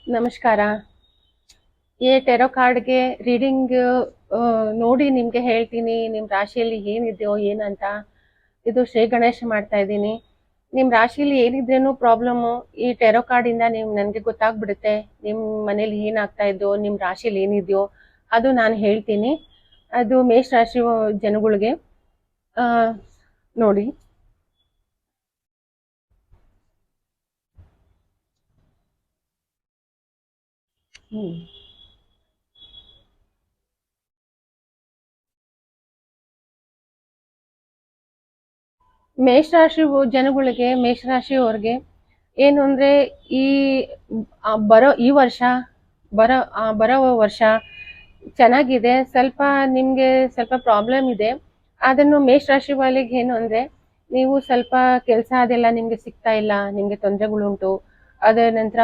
ನಮಸ್ಕಾರ. ಈ ಟೆರೋ ಕಾರ್ಡ್ಗೆ ರೀಡಿಂಗ್ ನೋಡಿ ನಿಮಗೆ ಹೇಳ್ತೀನಿ ನಿಮ್ಮ ರಾಶಿಯಲ್ಲಿ ಏನಿದೆಯೋ ಏನಂತ. ಇದು ಶ್ರೀ ಗಣೇಶ ಮಾಡ್ತಾ ಇದ್ದೀನಿ. ನಿಮ್ಮ ರಾಶಿಯಲ್ಲಿ ಏನಿದ್ರೇನು ಪ್ರಾಬ್ಲಮ್ಮು ಈ ಟೆರೋ ಕಾರ್ಡಿಂದ ನನಗೆ ಗೊತ್ತಾಗ್ಬಿಡುತ್ತೆ. ನಿಮ್ಮ ಮನೇಲಿ ಏನಾಗ್ತಾ ಇದೆಯೋ, ನಿಮ್ಮ ರಾಶಿಯಲ್ಲಿ ಏನಿದೆಯೋ ಅದು ನಾನು ಹೇಳ್ತೀನಿ. ಅದು ಮೇಷ ರಾಶಿ ಜನಗಳಿಗೆ ನೋಡಿ. ಮೇಷರಾಶಿ ಜನಗಳಿಗೆ, ಮೇಷರಾಶಿಯವ್ರಿಗೆ ಏನು ಅಂದ್ರೆ ಈ ಬರೋ ವರ್ಷ ಚೆನ್ನಾಗಿದೆ. ನಿಮ್ಗೆ ಸ್ವಲ್ಪ ಪ್ರಾಬ್ಲಮ್ ಇದೆ. ಅದನ್ನು ಮೇಷರಾಶಿ ವಾಲಿಗೆ ಏನು ಅಂದ್ರೆ, ನೀವು ಸ್ವಲ್ಪ ಕೆಲಸ ಅದೆಲ್ಲ ನಿಮ್ಗೆ ಸಿಗ್ತಾ ಇಲ್ಲ, ನಿಮ್ಗೆ ತೊಂದರೆಗಳುಂಟು. ಅದರ ನಂತರ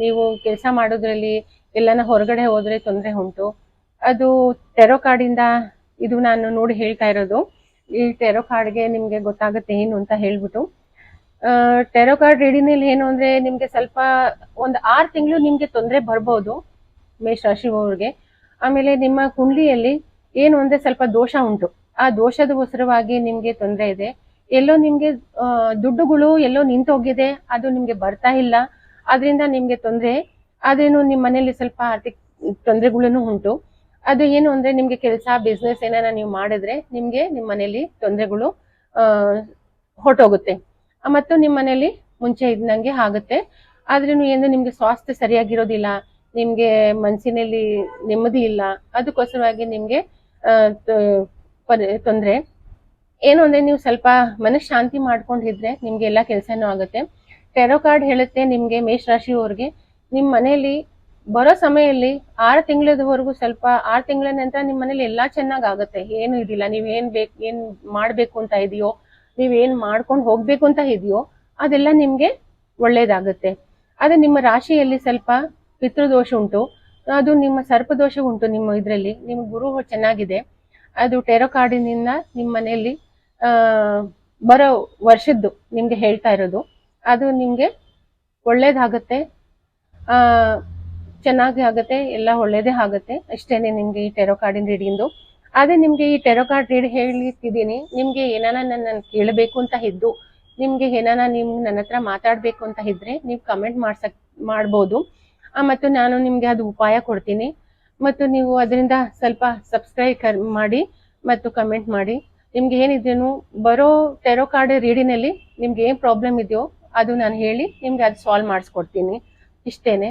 ನೀವು ಕೆಲಸ ಮಾಡೋದ್ರಲ್ಲಿ ಎಲ್ಲಾನ ಹೊರಗಡೆ ಹೋದ್ರೆ ತೊಂದರೆ ಉಂಟು. ಅದು ಟೆರೋ ಕಾರ್ಡಿಂದ ಇದು ನಾನು ನೋಡಿ ಹೇಳ್ತಾ ಇರೋದು. ಈ ಟೆರೋ ಕಾರ್ಡ್ಗೆ ನಿಮ್ಗೆ ಗೊತ್ತಾಗುತ್ತೆ ಏನು ಅಂತ ಹೇಳ್ಬಿಟ್ಟು. ಟೆರೋ ಕಾರ್ಡ್ ರೀಡಿಂಗ್ ಏನು ಅಂದ್ರೆ, ನಿಮ್ಗೆ ಸ್ವಲ್ಪ ಒಂದು 6 ತಿಂಗಳು ನಿಮ್ಗೆ ತೊಂದರೆ ಬರ್ಬೋದು ಮೇಷರಾಶಿ ಅವ್ರಿಗೆ. ಆಮೇಲೆ ನಿಮ್ಮ ಕುಂಡ್ಲಿಯಲ್ಲಿ ಏನು ಅಂದ್ರೆ ಸ್ವಲ್ಪ ದೋಷ ಉಂಟು. ಆ ದೋಷದಗೋಸ್ಕರವಾಗಿ ನಿಮ್ಗೆ ತೊಂದರೆ ಇದೆ. ಎಲ್ಲೋ ನಿಮ್ಗೆ ದುಡ್ಡುಗಳು ಎಲ್ಲೋ ನಿಂತೋಗಿದೆ, ಅದು ನಿಮ್ಗೆ ಬರ್ತಾ ಇಲ್ಲ. ಅದರಿಂದ ನಿಮ್ಗೆ ತೊಂದರೆ. ಅದೇನು ನಿಮ್ಮ ಮನೇಲಿ ಸ್ವಲ್ಪ ಆರ್ಥಿಕ ತೊಂದರೆಗಳನ್ನು ಉಂಟು. ಅದು ಏನು ಅಂದ್ರೆ, ನಿಮ್ಗೆ ಕೆಲಸ ಬಿಸ್ನೆಸ್ ಏನಾರ ನೀವು ಮಾಡಿದ್ರೆ ನಿಮ್ಗೆ ನಿಮ್ಮ ಮನೇಲಿ ತೊಂದರೆಗಳು ಹೊರಟೋಗುತ್ತೆ. ಮತ್ತು ನಿಮ್ಮ ಮನೇಲಿ ಮುಂಚೆ ಇದ್ದಂಗೆ ಆಗುತ್ತೆ. ಆದ್ರೂ ಏನು ನಿಮ್ಗೆ ಸ್ವಾಸ್ಥ್ಯ ಸರಿಯಾಗಿರೋದಿಲ್ಲ, ನಿಮ್ಗೆ ಮನಸ್ಸಿನಲ್ಲಿ ನೆಮ್ಮದಿ ಇಲ್ಲ. ಅದಕ್ಕೋಸ್ಕರವಾಗಿ ನಿಮ್ಗೆ ತೊಂದರೆ. ಏನು ಅಂದ್ರೆ, ನೀವು ಸ್ವಲ್ಪ ಮನಃಶಾಂತಿ ಮಾಡ್ಕೊಂಡಿದ್ರೆ ನಿಮ್ಗೆ ಎಲ್ಲಾ ಕೆಲಸನೂ ಆಗುತ್ತೆ. ಟೆರೋ ಕಾರ್ಡ್ ಹೇಳುತ್ತೆ ನಿಮ್ಗೆ ಮೇಷರಾಶಿಯವ್ರಿಗೆ, ನಿಮ್ ಮನೇಲಿ ಬರೋ ಸಮಯದಲ್ಲಿ 6 ತಿಂಗಳವರೆಗೂ, ಸ್ವಲ್ಪ 6 ತಿಂಗಳ ನಂತರ ನಿಮ್ಮ ಮನೇಲಿ ಎಲ್ಲಾ ಚೆನ್ನಾಗ್ ಆಗುತ್ತೆ. ಏನು ಇದಿಲ್ಲ, ನೀವ್ ಏನ್ ಮಾಡ್ಬೇಕು ಅಂತ ಇದೆಯೋ, ನೀವ್ ಏನ್ ಮಾಡ್ಕೊಂಡು ಹೋಗ್ಬೇಕು ಅಂತ ಇದೆಯೋ ಅದೆಲ್ಲ ನಿಮ್ಗೆ ಒಳ್ಳೇದಾಗುತ್ತೆ. ಆದ್ರೆ ನಿಮ್ಮ ರಾಶಿಯಲ್ಲಿ ಸ್ವಲ್ಪ ಪಿತೃದೋಷ ಉಂಟು, ಅದು ನಿಮ್ಮ ಸರ್ಪದೋಷ ಉಂಟು. ನಿಮ್ಮ ಇದ್ರಲ್ಲಿ ನಿಮ್ ಗುರು ಚೆನ್ನಾಗಿದೆ. ಅದು ಟೆರೋ ಕಾರ್ಡಿನಿಂದ ನಿಮ್ಮ ಮನೆಯಲ್ಲಿ ಬರೋ ವರ್ಷದ್ದು ನಿಮ್ಗೆ ಹೇಳ್ತಾ ಇರೋದು. ಅದು ನಿಮ್ಗೆ ಒಳ್ಳೇದಾಗತ್ತೆ, ಚೆನ್ನಾಗಿ ಆಗುತ್ತೆ, ಎಲ್ಲ ಒಳ್ಳೇದೇ ಆಗುತ್ತೆ. ಅಷ್ಟೇನೆ ನಿಮ್ಗೆ ಈ ಟೆರೋ ಕಾರ್ಡಿನ ರೀಡಿಂಗು. ಅದೇ ನಿಮ್ಗೆ ಈ ಟೆರೋ ಕಾರ್ಡ್ ರೀಡ್ ಹೇಳಿರ್ತಿದ್ದೀನಿ. ನಿಮ್ಗೆ ಏನಾನ ನನ್ನ ಕೇಳಬೇಕು ಅಂತ ಇದ್ದು, ನಿಮ್ಗೆ ಏನಾನ ನನ್ನ ಹತ್ರ ಮಾತಾಡ್ಬೇಕು ಅಂತ ಇದ್ರೆ ನೀವು ಕಮೆಂಟ್ ಮಾಡ್ಬೋದು. ಮತ್ತು ನಾನು ನಿಮ್ಗೆ ಅದು ಉಪಾಯ ಕೊಡ್ತೀನಿ. ಮತ್ತು ನೀವು ಅದರಿಂದ ಸ್ವಲ್ಪ ಸಬ್ಸ್ಕ್ರೈಬ್ ಮಾಡಿ ಮತ್ತು ಕಮೆಂಟ್ ಮಾಡಿ. ನಿಮ್ಗೆ ಏನಿದೇನು ಬರೋ ಟೆರೋ ಕಾರ್ಡ್ ರೀಡಿನಲ್ಲಿ ನಿಮ್ಗೆ ಏನ್ ಪ್ರಾಬ್ಲಮ್ ಇದೆಯೋ ಅದು ನಾನು ಹೇಳಿ ನಿಮ್ಗೆ ಅದು ಸಾಲ್ವ್ ಮಾಡಿಸ್ಕೊಡ್ತೀನಿ. ಇಷ್ಟೇನೆ.